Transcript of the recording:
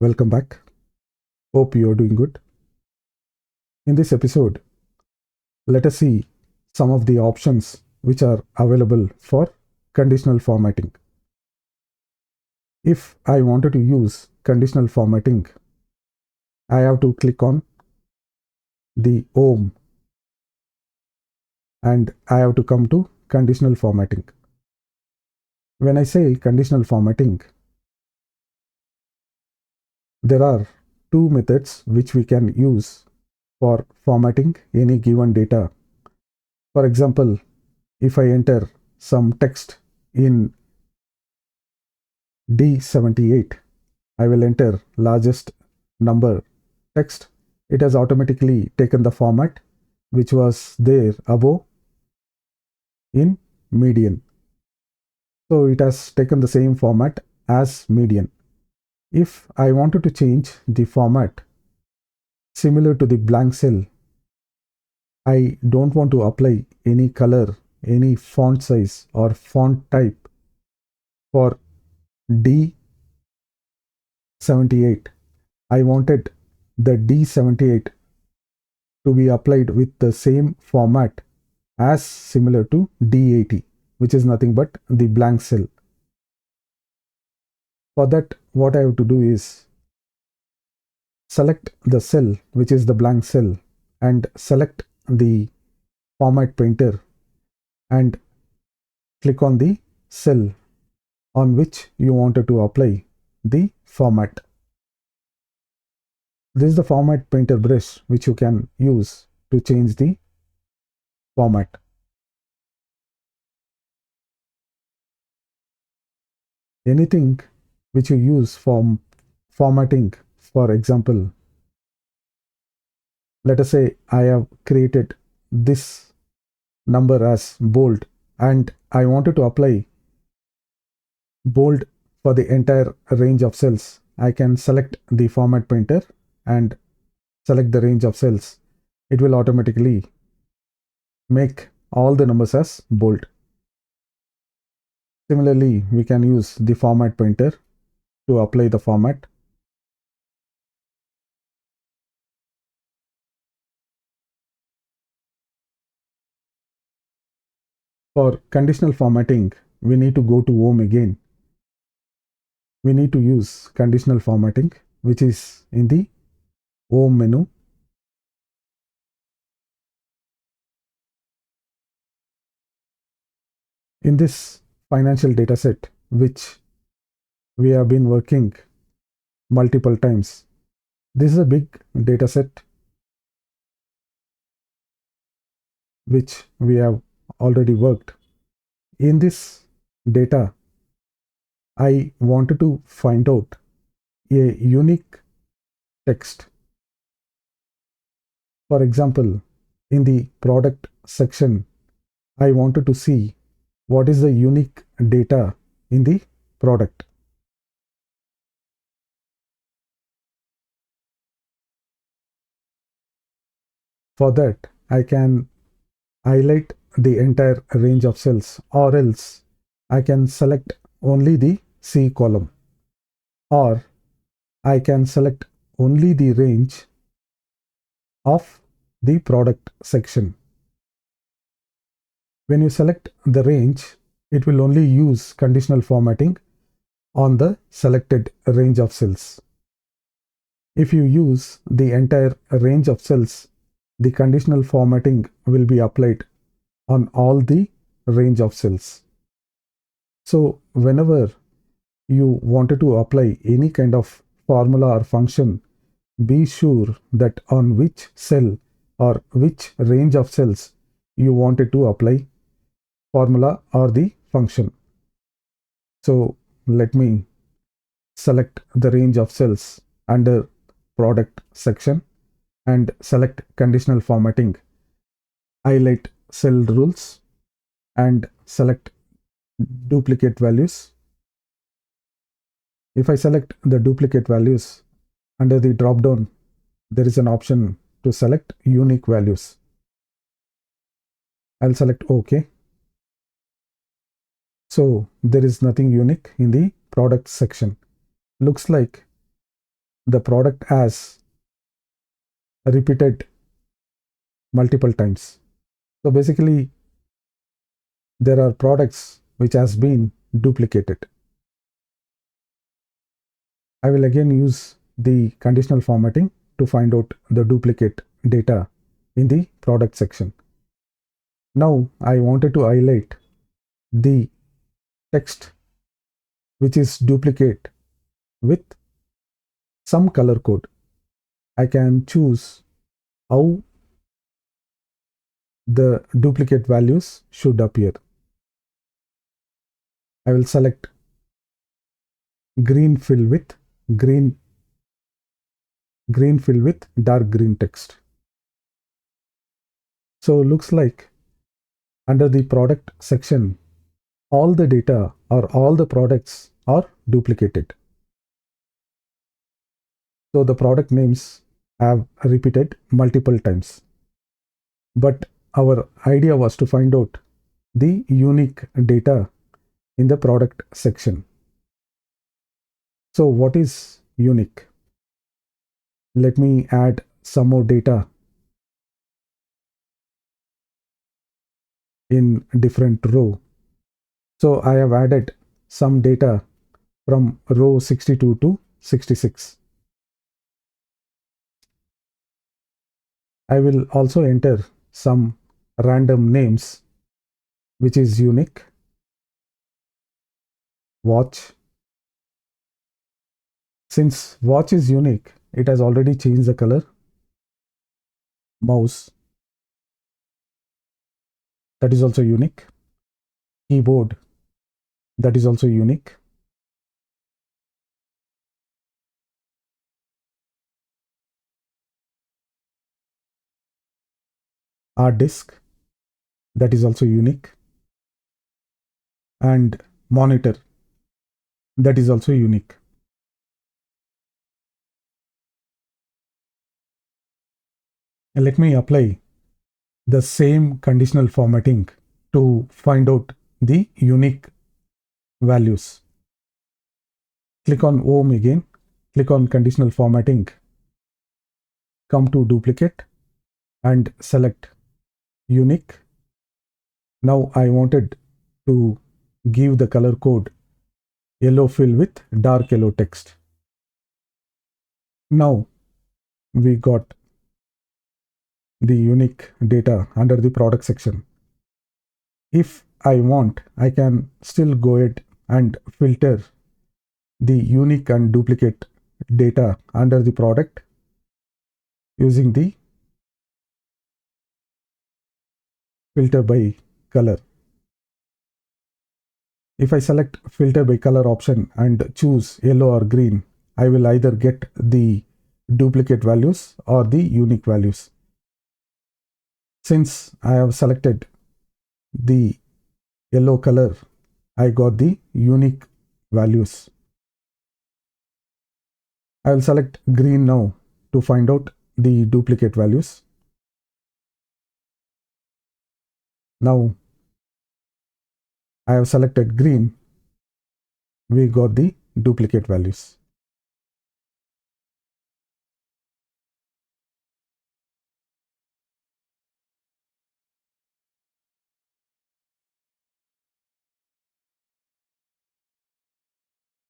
Welcome back. Hope you are doing good. In this episode, let us see some of the options which are available for conditional formatting. If I wanted to use conditional formatting, I have to click on the home and I have to come to conditional formatting. When I say conditional formatting, there are two methods which we can use for formatting any given data. For example, if I enter some text in D78, I will enter largest number text. It has automatically taken the format which was there above in median. So it has taken the same format as median. If I wanted to change the format similar to the blank cell, I don't want to apply any color, any font size or font type for D78. I wanted the D78 to be applied with the same format as similar to D80, which is nothing but the blank cell. For that, what I have to do is select the cell, which is the blank cell, and select the format painter and click on the cell on which you wanted to apply the format. This is the format painter brush which you can use to change the format. Anything which you use for formatting, for example, let us say I have created this number as bold and I wanted to apply bold for the entire range of cells. I can select the format painter and select the range of cells. It will automatically make all the numbers as bold. Similarly, we can use the format painter to apply the format. For conditional formatting, we need to go to home again. We need to use conditional formatting, which is in the home menu. In this financial dataset, which we have been working multiple times, this is a big dataset which we have already worked. In this data, I wanted to find out a unique text. For example, in the product section, I wanted to see what is the unique data in the product. For that, I can highlight the entire range of cells, or else I can select only the C column, or I can select only the range of the product section. When you select the range, it will only use conditional formatting on the selected range of cells. If you use the entire range of cells, the conditional formatting will be applied on all the range of cells. So whenever you wanted to apply any kind of formula or function, be sure that on which cell or which range of cells you wanted to apply formula or the function. So let me select the range of cells under product section and select conditional formatting, highlight cell rules and select duplicate values. If I select the duplicate values, under the drop down there is an option to select unique values. I'll select OK. So there is nothing unique in the product section. Looks like the product as repeated multiple times. So basically, there are products which has been duplicated. I will again use the conditional formatting to find out the duplicate data in the product section. Now I wanted to highlight the text which is duplicate with some color code. I can choose how the duplicate values should appear. I will select green fill with green fill with dark green text. So looks like under the product section, all the data or all the products are duplicated. So the product names have repeated multiple times. But our idea was to find out the unique data in the product section. So what is unique? Let me add some more data in different row. So I have added some data from row 62 to 66. I will also enter some random names which is unique. Watch. Since watch is unique, it has already changed the color. Mouse. That is also unique. Keyboard. That is also unique. Hard disk. That is also unique. And monitor. That is also unique. And let me apply the same conditional formatting to find out the unique values. Click on Home again, click on conditional formatting, come to duplicate and select unique. Now I wanted to give the color code yellow fill with dark yellow text. Now we got the unique data under the product section. If I want, I can still go ahead and filter the unique and duplicate data under the product using the filter by color. If I select filter by color option and choose yellow or green, I will either get the duplicate values or the unique values. Since I have selected the yellow color, I got the unique values. I will select green now to find out the duplicate values. Now I have selected green, we got the duplicate values.